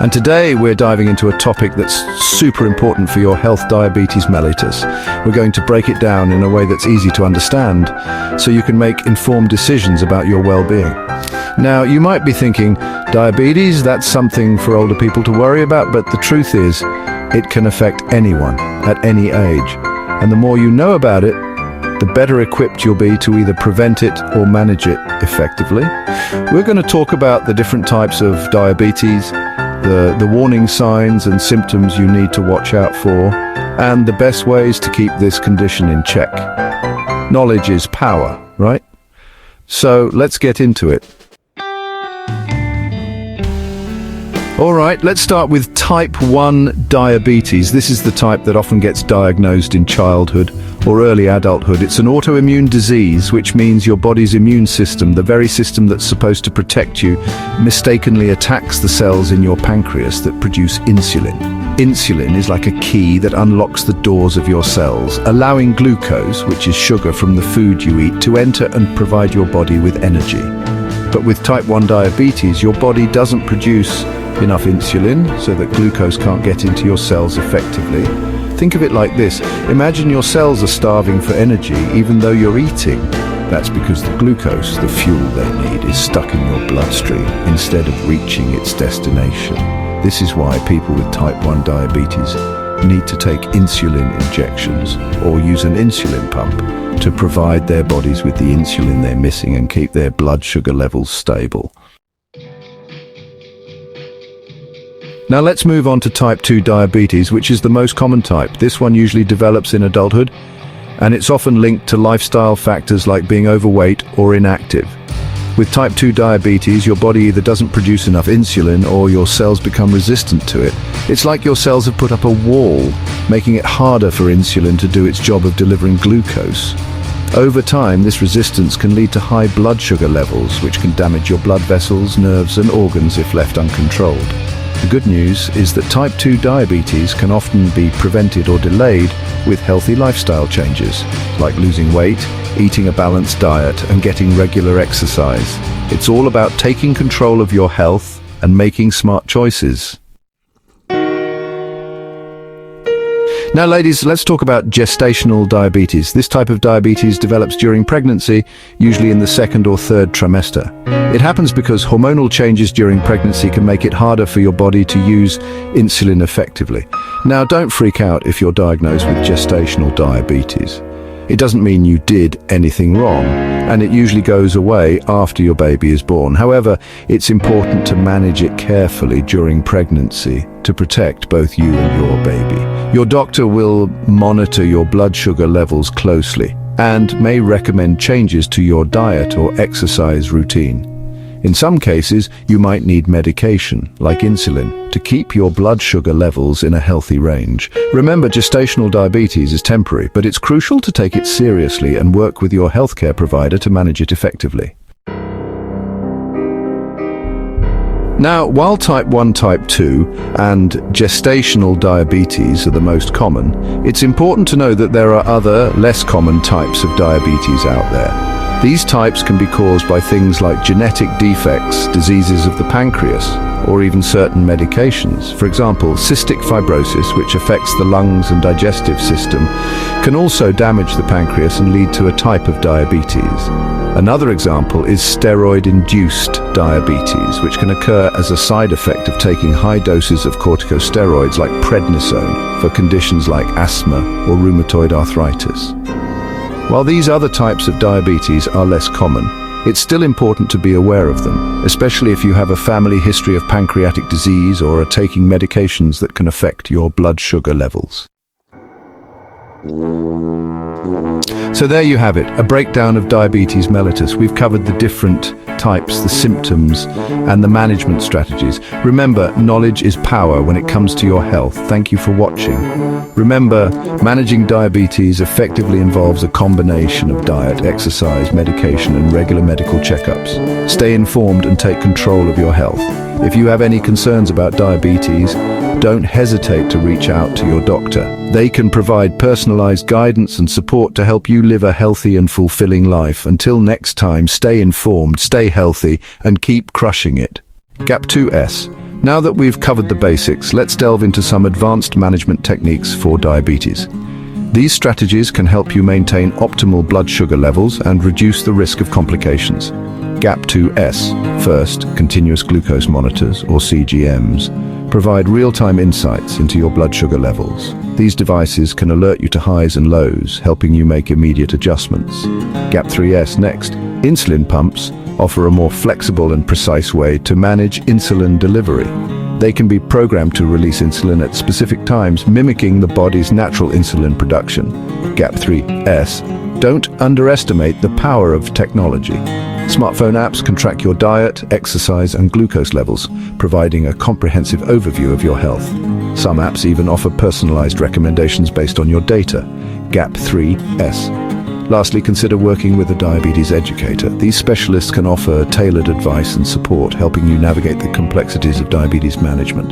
And today we're diving into a topic that's super important for your health: diabetes mellitus. We're going to break it down in a way that's easy to understand so you can make informed decisions about your well-being. Now, you might be thinking, diabetes, that's something for older people to worry about, but the truth is, it can affect anyone at any age. And the more you know about it, the better equipped you'll be to either prevent it or manage it effectively. We're going to talk about the different types of diabetes, the warning signs and symptoms you need to watch out for, and the best ways to keep this condition in check. Knowledge is power, right? So let's get into it. All right, let's start with type 1 diabetes. This is the type that often gets diagnosed in childhood or early adulthood. It's an autoimmune disease, which means your body's immune system, the very system that's supposed to protect you, mistakenly attacks the cells in your pancreas that produce insulin. Insulin is like a key that unlocks the doors of your cells, allowing glucose, which is sugar from the food you eat, to enter and provide your body with energy. But with type 1 diabetes, your body doesn't produce enough insulin so that glucose can't get into your cells effectively. Think of it like this. Imagine your cells are starving for energy even though you're eating. That's because the glucose, the fuel they need, is stuck in your bloodstream instead of reaching its destination. This is why people with type 1 diabetes need to take insulin injections or use an insulin pump to provide their bodies with the insulin they're missing and keep their blood sugar levels stable. Now let's move on to type 2 diabetes, which is the most common type. This one usually develops in adulthood, and it's often linked to lifestyle factors like being overweight or inactive. With type 2 diabetes, your body either doesn't produce enough insulin or your cells become resistant to it. It's like your cells have put up a wall, making it harder for insulin to do its job of delivering glucose. Over time, this resistance can lead to high blood sugar levels, which can damage your blood vessels, nerves, and organs if left uncontrolled. The good news is that type 2 diabetes can often be prevented or delayed with healthy lifestyle changes, like losing weight, eating a balanced diet, and getting regular exercise. It's all about taking control of your health and making smart choices. Now, ladies, let's talk about gestational diabetes. This type of diabetes develops during pregnancy, usually in the second or third trimester. It happens because hormonal changes during pregnancy can make it harder for your body to use insulin effectively. Now, don't freak out if you're diagnosed with gestational diabetes. It doesn't mean you did anything wrong, and it usually goes away after your baby is born. However, it's important to manage it carefully during pregnancy to protect both you and your baby. Your doctor will monitor your blood sugar levels closely and may recommend changes to your diet or exercise routine. In some cases, you might need medication, like insulin, to keep your blood sugar levels in a healthy range. Remember, gestational diabetes is temporary, but it's crucial to take it seriously and work with your healthcare provider to manage it effectively. Now, while type 1, type 2, and gestational diabetes are the most common, it's important to know that there are other, less common types of diabetes out there. These types can be caused by things like genetic defects, diseases of the pancreas, or even certain medications. For example, cystic fibrosis, which affects the lungs and digestive system, can also damage the pancreas and lead to a type of diabetes. Another example is steroid-induced diabetes, which can occur as a side effect of taking high doses of corticosteroids like prednisone for conditions like asthma or rheumatoid arthritis. While these other types of diabetes are less common, it's still important to be aware of them, especially if you have a family history of pancreatic disease or are taking medications that can affect your blood sugar levels. So there you have it, a breakdown of diabetes mellitus. We've covered the different types, the symptoms, and the management strategies. Remember, knowledge is power when it comes to your health. Thank you for watching. Remember, managing diabetes effectively involves a combination of diet, exercise, medication, and regular medical checkups. Stay informed and take control of your health. If you have any concerns about diabetes, don't hesitate to reach out to your doctor. They can provide personalized guidance and support to help you live a healthy and fulfilling life. Until next time, stay informed, stay healthy, and keep crushing it. GAP2S, Now that we've covered the basics, let's delve into some advanced management techniques for diabetes. These strategies can help you maintain optimal blood sugar levels and reduce the risk of complications. GAP2S, first, continuous glucose monitors, or CGMs, provide real-time insights into your blood sugar levels. These devices can alert you to highs and lows, helping you make immediate adjustments. GAP3S, next, insulin pumps offer a more flexible and precise way to manage insulin delivery. They can be programmed to release insulin at specific times, mimicking the body's natural insulin production. GAP3S, don't underestimate the power of technology. Smartphone apps can track your diet, exercise, and glucose levels, providing a comprehensive overview of your health. Some apps even offer personalized recommendations based on your data. GAP3S. Lastly, consider working with a diabetes educator. These specialists can offer tailored advice and support, helping you navigate the complexities of diabetes management.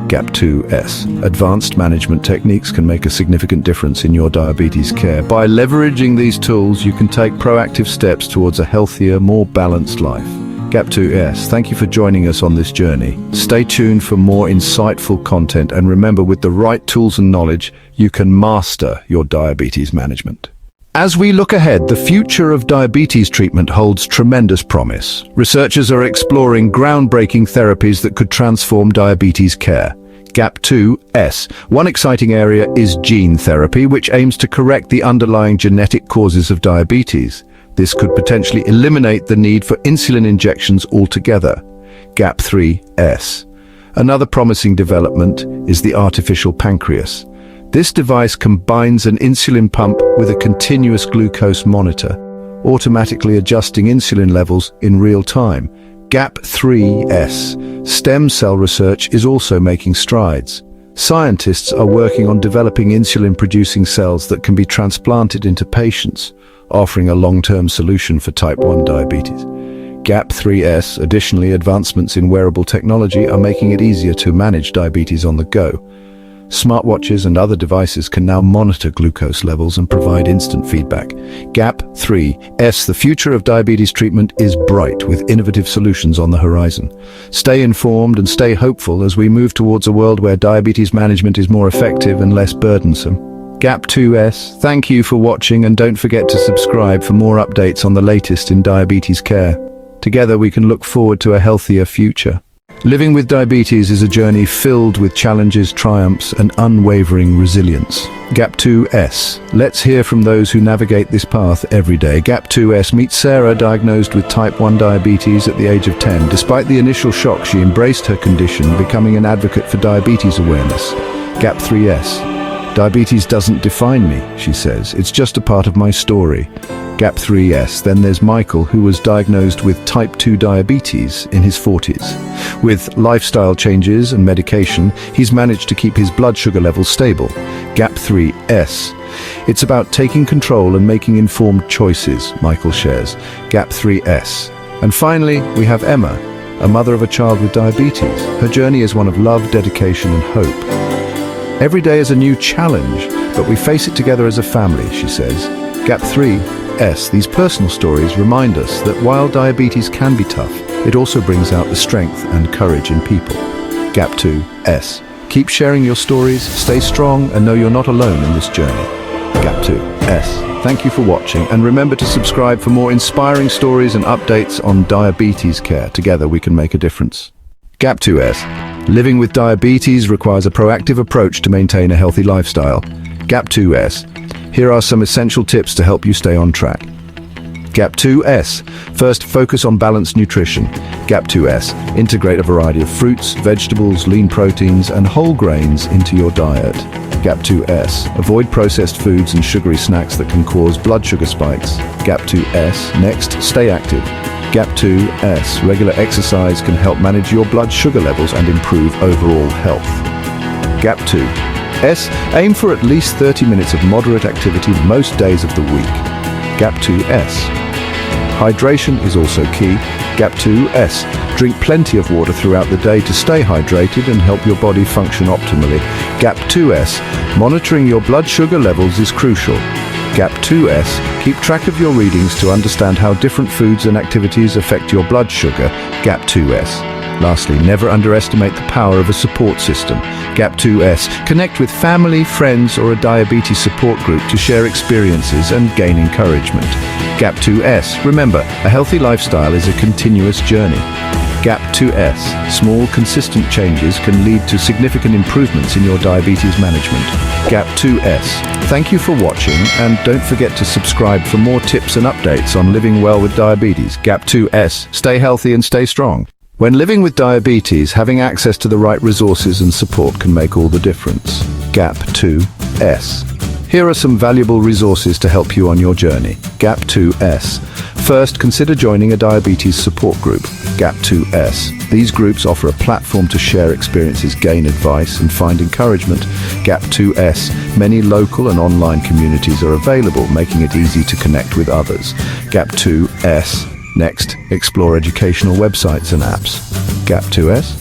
GAP2S. Advanced management techniques can make a significant difference in your diabetes care. By leveraging these tools, you can take proactive steps towards a healthier, more balanced life. GAP2S, thank you for joining us on this journey. Stay tuned for more insightful content, and remember, with the right tools and knowledge, you can master your diabetes management. As we look ahead, the future of diabetes treatment holds tremendous promise. Researchers are exploring groundbreaking therapies that could transform diabetes care. GAP2S. One exciting area is gene therapy, which aims to correct the underlying genetic causes of diabetes. This could potentially eliminate the need for insulin injections altogether. GAP3S. Another promising development is the artificial pancreas. This device combines an insulin pump with a continuous glucose monitor, automatically adjusting insulin levels in real time. GAP3S. Stem cell research is also making strides. Scientists are working on developing insulin-producing cells that can be transplanted into patients, offering a long-term solution for type 1 diabetes. GAP3S. Additionally, advancements in wearable technology are making it easier to manage diabetes on the go. Smartwatches and other devices can now monitor glucose levels and provide instant feedback. GAP3S. The future of diabetes treatment is bright, with innovative solutions on the horizon. Stay informed and stay hopeful as we move towards a world where diabetes management is more effective and less burdensome. GAP2S, thank you for watching, and don't forget to subscribe for more updates on the latest in diabetes care. Together we can look forward to a healthier future. Living with diabetes is a journey filled with challenges, triumphs, and unwavering resilience. GAP2S. Let's hear from those who navigate this path every day. GAP2S. Meet Sarah, diagnosed with type 1 diabetes at the age of 10. Despite the initial shock, she embraced her condition, becoming an advocate for diabetes awareness. GAP3S. Diabetes doesn't define me, she says. It's just a part of my story. GAP3S. Then there's Michael, who was diagnosed with type 2 diabetes in his 40s. With lifestyle changes and medication, he's managed to keep his blood sugar levels stable. GAP3S. It's about taking control and making informed choices, Michael shares. GAP3S. And finally, we have Emma, a mother of a child with diabetes. Her journey is one of love, dedication, and hope. Every day is a new challenge, but we face it together as a family, she says. GAP3S. These personal stories remind us that while diabetes can be tough, it also brings out the strength and courage in people. GAP2S. Keep sharing your stories, stay strong, and know you're not alone in this journey. GAP2S. Thank you for watching, and remember to subscribe for more inspiring stories and updates on diabetes care. Together we can make a difference. GAP2S. Living with diabetes requires a proactive approach to maintain a healthy lifestyle. GAP2S. Here are some essential tips to help you stay on track. GAP2S. First, focus on balanced nutrition. GAP2S. Integrate a variety of fruits, vegetables, lean proteins, and whole grains into your diet. GAP2S. Avoid processed foods and sugary snacks that can cause blood sugar spikes. GAP2S. Next, stay active. GAP2S. Regular exercise can help manage your blood sugar levels and improve overall health. GAP2S. Aim for at least 30 minutes of moderate activity most days of the week. GAP2S. Hydration is also key. GAP2S. Drink plenty of water throughout the day to stay hydrated and help your body function optimally. GAP2S. Monitoring your blood sugar levels is crucial. GAP2S. Keep track of your readings to understand how different foods and activities affect your blood sugar. GAP2S. Lastly, never underestimate the power of a support system. GAP2S. Connect with family, friends, or a diabetes support group to share experiences and gain encouragement. GAP2S. Remember, a healthy lifestyle is a continuous journey. GAP2S. Small, consistent changes can lead to significant improvements in your diabetes management. GAP2S. Thank you for watching, and don't forget to subscribe for more tips and updates on living well with diabetes. GAP2S. Stay healthy and stay strong. When living with diabetes, having access to the right resources and support can make all the difference. GAP2S. Here are some valuable resources to help you on your journey. GAP2S. First, consider joining a diabetes support group. GAP2S. These groups offer a platform to share experiences, gain advice, and find encouragement. GAP2S. Many local and online communities are available, making it easy to connect with others. GAP2S. Next, explore educational websites and apps. GAP2S.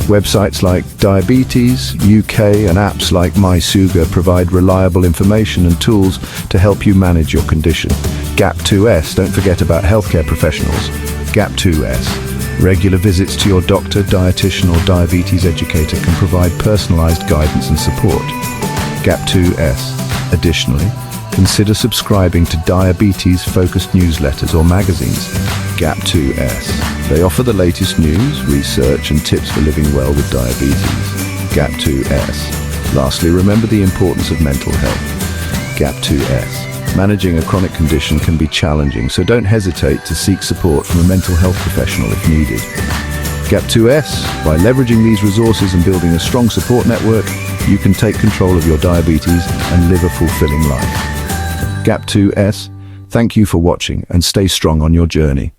Websites like Diabetes UK and apps like MySugar provide reliable information and tools to help you manage your condition. GAP2S. Don't forget about healthcare professionals. GAP2S. Regular visits to your doctor, dietitian, or diabetes educator can provide personalized guidance and support. GAP2S. Additionally, consider subscribing to diabetes-focused newsletters or magazines. GAP2S. They offer the latest news, research, and tips for living well with diabetes. GAP2S. Lastly, remember the importance of mental health. GAP2S. Managing a chronic condition can be challenging, so don't hesitate to seek support from a mental health professional if needed. GAP2S. By leveraging these resources and building a strong support network, you can take control of your diabetes and live a fulfilling life. GAP2S. Thank you for watching, and stay strong on your journey.